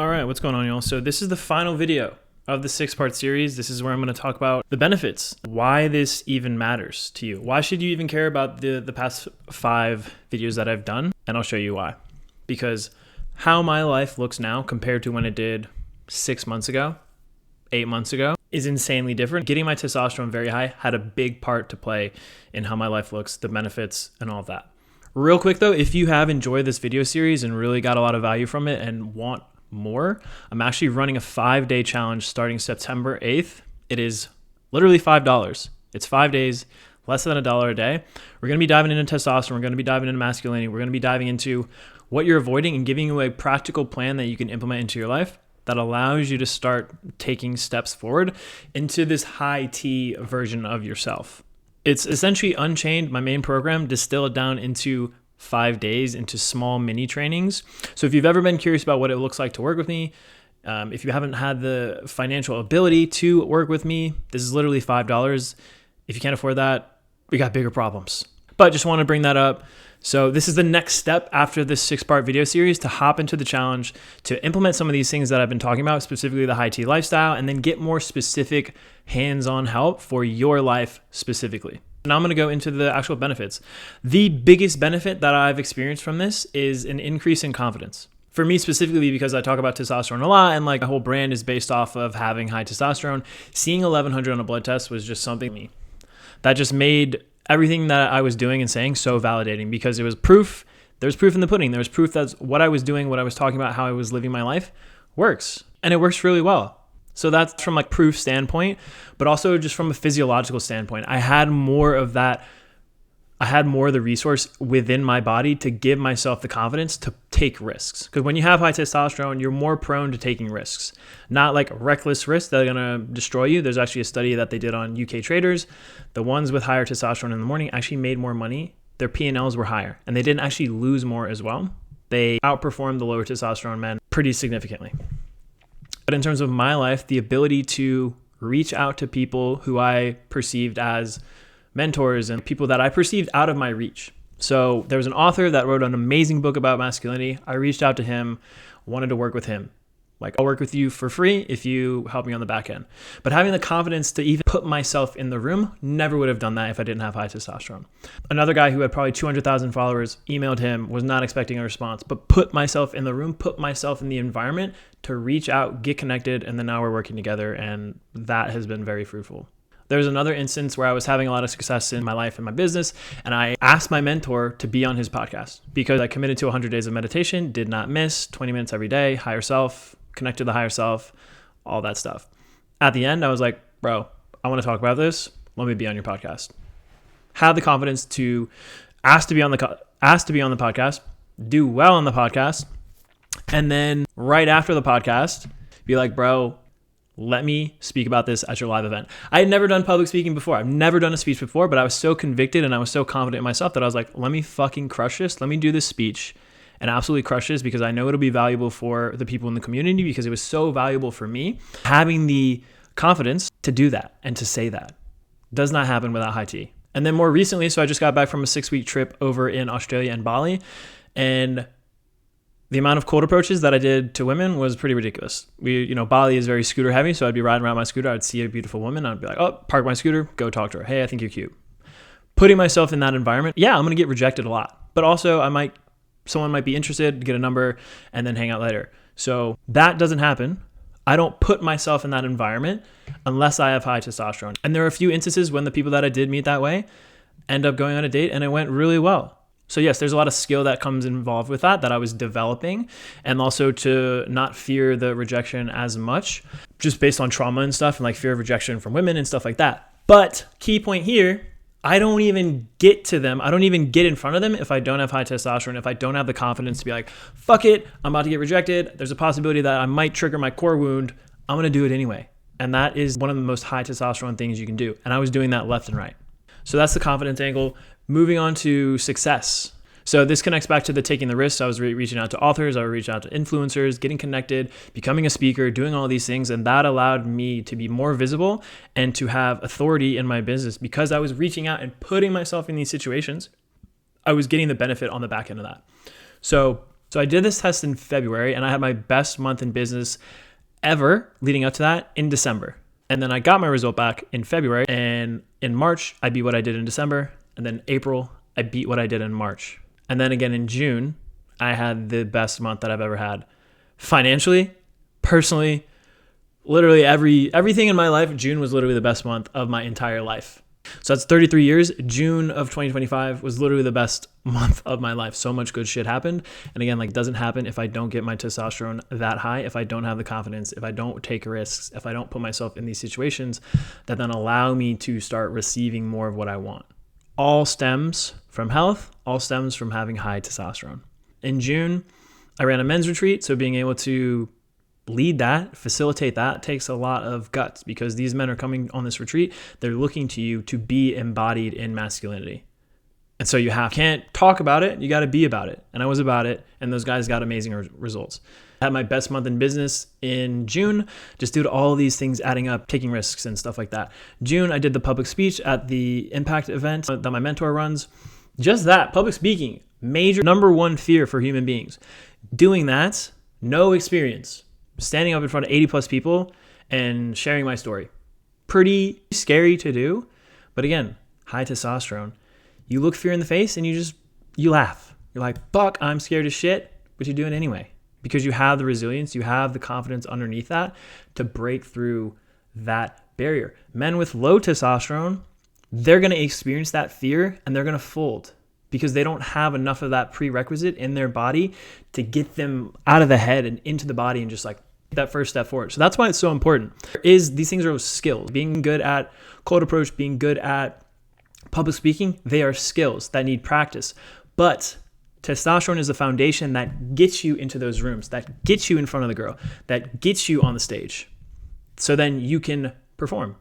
All right, what's going on, y'all? So this is the final video of the 6-part series. This is where I'm going to talk about the benefits, why this even matters to you. Why should you even care about the past 5 videos that I've done? And I'll show you why. Because how my life looks now compared to when it did 6 months ago, 8 months ago, is insanely different. Getting my testosterone very high had a big part to play in how my life looks, the benefits, and all of that. Real quick though, if you have enjoyed this video series and really got a lot of value from it and want more, I'm actually running a 5-day challenge starting September 8th. It is literally $5. It's 5 days, less than $1 a day. We're going to be diving into testosterone. We're going to be diving into masculinity. We're going to be diving into what you're avoiding and giving you a practical plan that you can implement into your life that allows you to start taking steps forward into this high T version of yourself. It's essentially Unchained, my main program, distilled down into 5 days into small mini trainings. So if you've ever been curious about what it looks like to work with me, if you haven't had the financial ability to work with me, this is literally $5. If you can't afford that, we got bigger problems. But just want to bring that up. So this is the next step after this 6-part video series to hop into the challenge, to implement some of these things that I've been talking about, specifically the high T lifestyle, and then get more specific hands-on help for your life specifically. Now I'm going to go into the actual benefits. The biggest benefit that I've experienced from this is an increase in confidence. For me specifically, because I talk about testosterone a lot and like my whole brand is based off of having high testosterone, seeing 1100 on a blood test was just something that just made everything that I was doing and saying so validating, because it was proof. There was proof in the pudding. There was proof that what I was doing, what I was talking about, how I was living my life works. And it works really well. So that's from like proof standpoint, but also just from a physiological standpoint. I had more of that. I had more of the resource within my body to give myself the confidence to take risks. Because when you have high testosterone, you're more prone to taking risks, not like reckless risks that are going to destroy you. There's actually a study that they did on UK traders. The ones with higher testosterone in the morning actually made more money. Their P&Ls were higher, and they didn't actually lose more as well. They outperformed the lower testosterone men pretty significantly. But in terms of my life, the ability to reach out to people who I perceived as mentors and people that I perceived out of my reach. So there was an author that wrote an amazing book about masculinity. I reached out to him, wanted to work with him. Like, I'll work with you for free if you help me on the back end. But having the confidence to even put myself in the room, never would have done that if I didn't have high testosterone. Another guy who had probably 200,000 followers, emailed him, was not expecting a response, but put myself in the room, put myself in the environment to reach out, get connected, and then now we're working together, and that has been very fruitful. There's another instance where I was having a lot of success in my life and my business, and I asked my mentor to be on his podcast because I committed to 100 days of meditation, did not miss, 20 minutes every day, higher self, connect to the higher self, all that stuff. At the end, I was like, bro, I want to talk about this. Let me be on your podcast. Have the confidence to ask to be on the podcast, do well on the podcast, and then right after the podcast, be like, bro, let me speak about this at your live event. I had never done public speaking before. I've never done a speech before, but I was so convicted and I was so confident in myself that I was like, let me fucking crush this. Let me do this speech and absolutely crush this, because I know it'll be valuable for the people in the community, because it was so valuable for me. Having the confidence to do that and to say that does not happen without high T. And then more recently, so I just got back from a 6-week trip over in Australia and Bali, and the amount of cold approaches that I did to women was pretty ridiculous. Bali is very scooter heavy, so I'd be riding around my scooter, I'd see a beautiful woman, I'd be like, oh, park my scooter, go talk to her. Hey, I think you're cute. Putting myself in that environment, yeah, I'm going to get rejected a lot, but also someone might be interested, get a number, and then hang out later. So that doesn't happen. I don't put myself in that environment unless I have high testosterone. And there are a few instances when the people that I did meet that way end up going on a date and it went really well. So yes, there's a lot of skill that comes involved with that I was developing, and also to not fear the rejection as much, just based on trauma and stuff, and like fear of rejection from women and stuff like that. But key point here, I don't even get to them. I don't even get in front of them if I don't have high testosterone, if I don't have the confidence to be like, fuck it, I'm about to get rejected. There's a possibility that I might trigger my core wound. I'm going to do it anyway. And that is one of the most high testosterone things you can do. And I was doing that left and right. So that's the confidence angle. Moving on to success. So this connects back to the taking the risks. I was reaching out to authors, I was reaching out to influencers, getting connected, becoming a speaker, doing all these things. And that allowed me to be more visible and to have authority in my business, because I was reaching out and putting myself in these situations. I was getting the benefit on the back end of that. So So I did this test in February and I had my best month in business ever leading up to that in December. And then I got my result back in February, and in March, I beat what I did in December. And then April, I beat what I did in March. And then again in June, I had the best month that I've ever had. Financially, personally, literally everything in my life, June was literally the best month of my entire life. So that's 33 years. June of 2025 was literally the best month of my life. So much good shit happened. And again, like, it doesn't happen if I don't get my testosterone that high, if I don't have the confidence, if I don't take risks, if I don't put myself in these situations that then allow me to start receiving more of what I want. All stems from health, all stems from having high testosterone. In June, I ran a men's retreat. So being able to lead that, facilitate that takes a lot of guts, because these men are coming on this retreat. They're looking to you to be embodied in masculinity. And so you can't talk about it. You got to be about it. And I was about it. And those guys got amazing results. I had my best month in business in June, just due to all of these things adding up, taking risks and stuff like that. June, I did the public speech at the Impact event that my mentor runs. Just that, public speaking, major number one fear for human beings. Doing that, no experience. Standing up in front of 80 plus people and sharing my story. Pretty scary to do. But again, high testosterone. You look fear in the face and you laugh. You're like, fuck, I'm scared as shit, but you do it anyway. Because you have the resilience, you have the confidence underneath that to break through that barrier. Men with low testosterone, they're going to experience that fear and they're going to fold, because they don't have enough of that prerequisite in their body to get them out of the head and into the body and just like that first step forward. So that's why it's so important. These things are skills. Being good at cold approach, being good at public speaking, they are skills that need practice. But testosterone is the foundation that gets you into those rooms, that gets you in front of the girl, that gets you on the stage. So then you can perform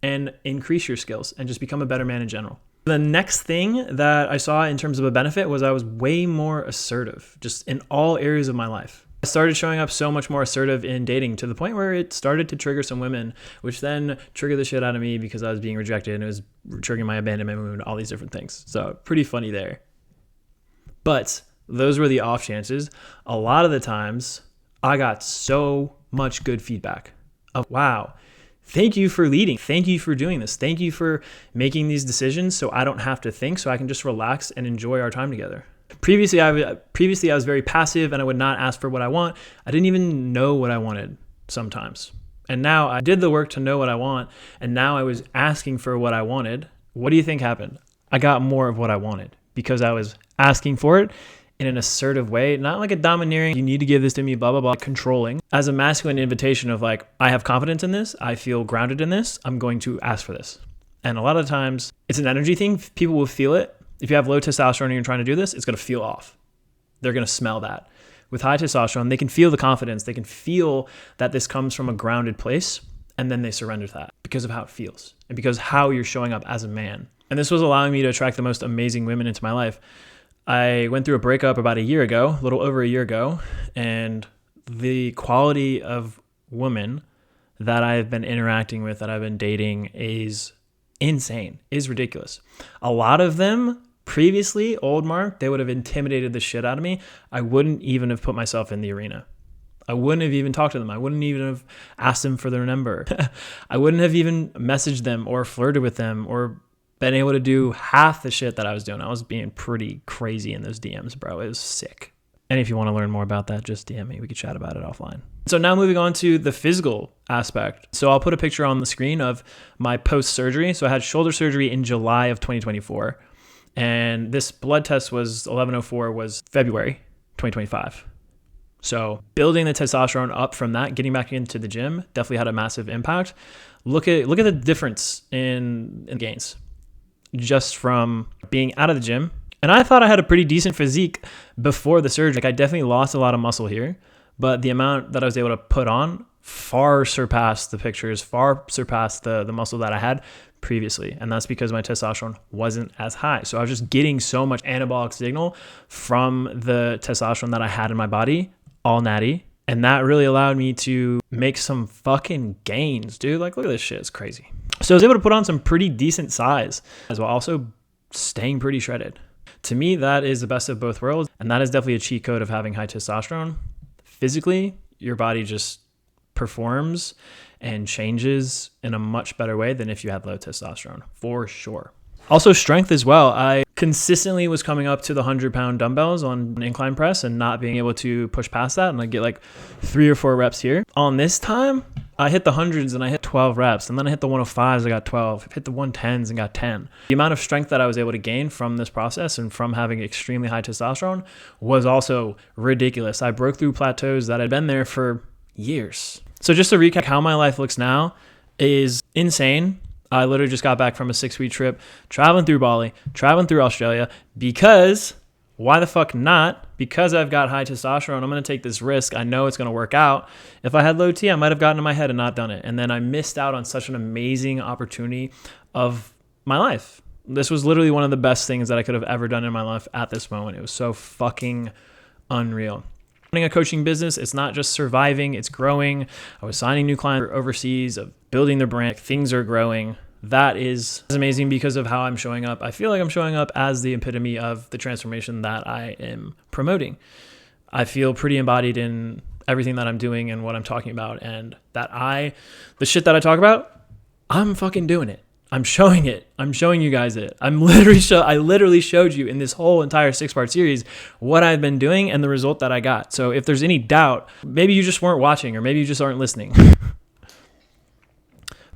and increase your skills and just become a better man in general. The next thing that I saw in terms of a benefit was I was way more assertive, just in all areas of my life. I started showing up so much more assertive in dating, to the point where it started to trigger some women, which then triggered the shit out of me because I was being rejected and it was triggering my abandonment mood, all these different things. So pretty funny there. But those were the off chances. A lot of the times I got so much good feedback of, wow, thank you for leading. Thank you for doing this. Thank you for making these decisions so I don't have to think, so I can just relax and enjoy our time together. Previously, I was very passive and I would not ask for what I want. I didn't even know what I wanted sometimes. And now I did the work to know what I want. And now I was asking for what I wanted. What do you think happened? I got more of what I wanted because I was asking for it in an assertive way, not like a domineering, you need to give this to me, blah, blah, blah, controlling, as a masculine invitation of like, I have confidence in this. I feel grounded in this. I'm going to ask for this. And a lot of times it's an energy thing. People will feel it. If you have low testosterone and you're trying to do this, it's going to feel off. They're going to smell that. With high testosterone, they can feel the confidence. They can feel that this comes from a grounded place, and then they surrender to that because of how it feels and because how you're showing up as a man. And this was allowing me to attract the most amazing women into my life. I went through a breakup about a year ago, a little over a year ago, and the quality of women that I've been interacting with, that I've been dating, is insane, is ridiculous. A lot of them previously, old Mark, they would have intimidated the shit out of me. I wouldn't even have put myself in the arena. I wouldn't have even talked to them. I wouldn't even have asked them for their number. I wouldn't have even messaged them or flirted with them or been able to do half the shit that I was doing. I was being pretty crazy in those DMs, bro. It was sick. And if you want to learn more about that, just DM me. We could chat about it offline. So now moving on to the physical aspect. So I'll put a picture on the screen of my post-surgery. So I had shoulder surgery in July of 2024. And this blood test was 1104 was February 2025. So building the testosterone up from that, getting back into the gym, definitely had a massive impact. Look at the difference in gains just from being out of the gym. And I thought I had a pretty decent physique before the surgery. Like, I definitely lost a lot of muscle here, but the amount that I was able to put on far surpassed the pictures, far surpassed the muscle that I had previously. And that's because my testosterone wasn't as high. So I was just getting so much anabolic signal from the testosterone that I had in my body, all natty. And that really allowed me to make some fucking gains, dude. Like, look at this shit. It's crazy. So I was able to put on some pretty decent size as well, also staying pretty shredded. To me, that is the best of both worlds. And that is definitely a cheat code of having high testosterone. Physically, your body just performs and changes in a much better way than if you had low testosterone, for sure. Also strength as well. I consistently was coming up to the 100-pound dumbbells on an incline press and not being able to push past that. And I get like 3 or 4 reps here. On this time, I hit the hundreds and I hit 12 reps. And then I hit the 105s, I got 12. I hit the 110s and got 10. The amount of strength that I was able to gain from this process and from having extremely high testosterone was also ridiculous. I broke through plateaus that had been there for years. So just to recap, how my life looks now is insane. I literally just got back from a 6-week trip, traveling through Bali, traveling through Australia, because why the fuck not? Because I've got high testosterone, I'm going to take this risk. I know it's going to work out. If I had low T, I might have gotten in my head and not done it. And then I missed out on such an amazing opportunity of my life. This was literally one of the best things that I could have ever done in my life at this moment. It was so fucking unreal. Running a coaching business, it's not just surviving, it's growing. I was signing new clients overseas, of building their brand. Things are growing. That is amazing because of how I'm showing up. I feel like I'm showing up as the epitome of the transformation that I am promoting. I feel pretty embodied in everything that I'm doing and what I'm talking about, and that the shit that I talk about, I'm fucking doing it. I'm showing it. I'm showing you guys it. I literally showed you in this whole entire 6-part series what I've been doing and the result that I got. So if there's any doubt, maybe you just weren't watching or maybe you just aren't listening.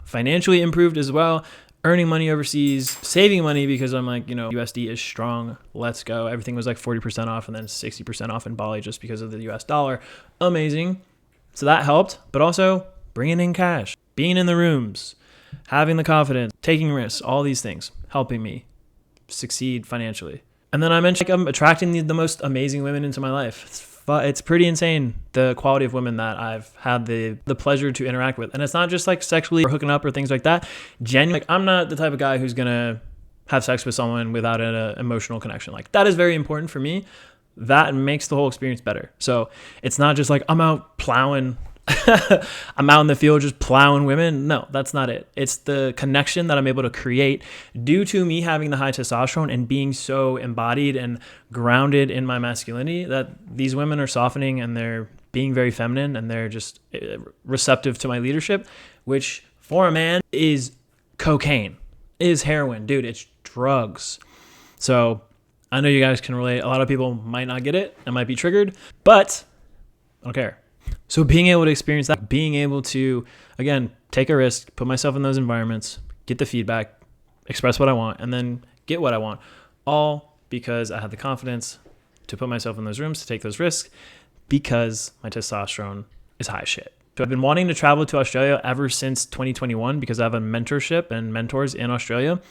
Financially improved as well, earning money overseas, saving money because I'm like, USD is strong. Let's go. Everything was like 40% off and then 60% off in Bali just because of the US dollar. Amazing. So that helped, but also bringing in cash, being in the rooms, having the confidence, taking risks, all these things helping me succeed financially. And then I mentioned I'm attracting the most amazing women into my life. It's pretty insane, the quality of women that I've had the pleasure to interact with. And it's not just like sexually or hooking up or things like that. Genuinely, I'm not the type of guy who's going to have sex with someone without an emotional connection. Like, that is very important for me. That makes the whole experience better. So it's not just like I'm out plowing. I'm out in the field just plowing women. No, that's not it. It's the connection that I'm able to create due to me having the high testosterone and being so embodied and grounded in my masculinity that these women are softening and they're being very feminine and they're just receptive to my leadership, which for a man is cocaine, is heroin. Dude, it's drugs. So I know you guys can relate. A lot of people might not get it and might be triggered, but I don't care. So being able to experience that, being able to, again, take a risk, put myself in those environments, get the feedback, express what I want, and then get what I want, all because I had the confidence to put myself in those rooms, to take those risks, because my testosterone is high as shit. So I've been wanting to travel to Australia ever since 2021 because I have a mentorship and mentors in Australia.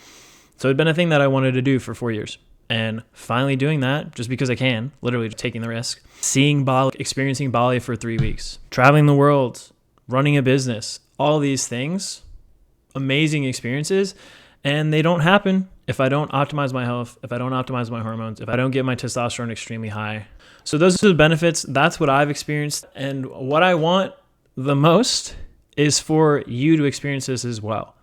So it'd been a thing that I wanted to do for 4 years. And finally doing that just because I can, literally taking the risk, seeing Bali, experiencing Bali for 3 weeks, traveling the world, running a business, all these things, amazing experiences. And they don't happen if I don't optimize my health, if I don't optimize my hormones, if I don't get my testosterone extremely high. So those are the benefits. That's what I've experienced. And what I want the most is for you to experience this as well.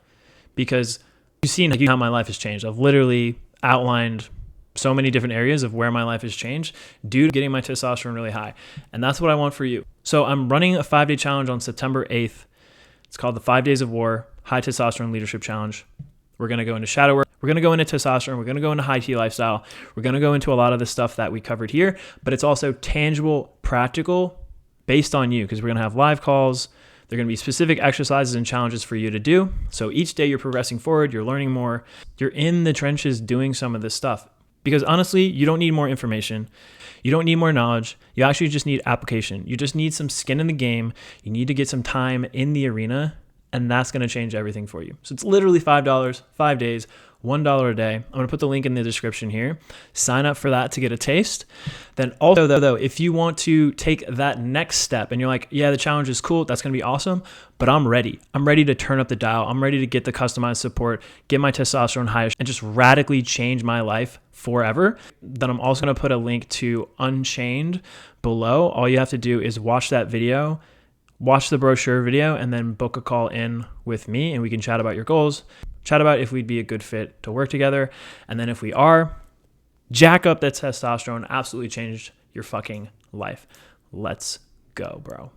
Because you've seen how my life has changed. I've literally outlined so many different areas of where my life has changed due to getting my testosterone really high. And that's what I want for you. So I'm running a 5-day challenge on September 8th. It's called the 5 Days of War High Testosterone Leadership Challenge. We're going to go into shadow work. We're going to go into testosterone. We're going to go into high T lifestyle. We're going to go into a lot of the stuff that we covered here, but it's also tangible, practical, based on you, because we're going to have live calls. There are going to be specific exercises and challenges for you to do. So each day you're progressing forward, you're learning more, you're in the trenches doing some of this stuff. Because honestly, you don't need more information. You don't need more knowledge. You actually just need application. You just need some skin in the game. You need to get some time in the arena, and that's going to change everything for you. So it's literally $5, 5 days, $1 a day. I'm going to put the link in the description here. Sign up for that to get a taste. Then also though, if you want to take that next step and you're like, yeah, the challenge is cool, that's going to be awesome, but I'm ready. I'm ready to turn up the dial. I'm ready to get the customized support, get my testosterone higher, and just radically change my life forever. Then I'm also going to put a link to Unchained below. All you have to do is watch that video, watch the brochure video, and then book a call in with me, and we can chat about your goals, chat about if we'd be a good fit to work together. And then if we are, jack up that testosterone, absolutely change your fucking life. Let's go, bro.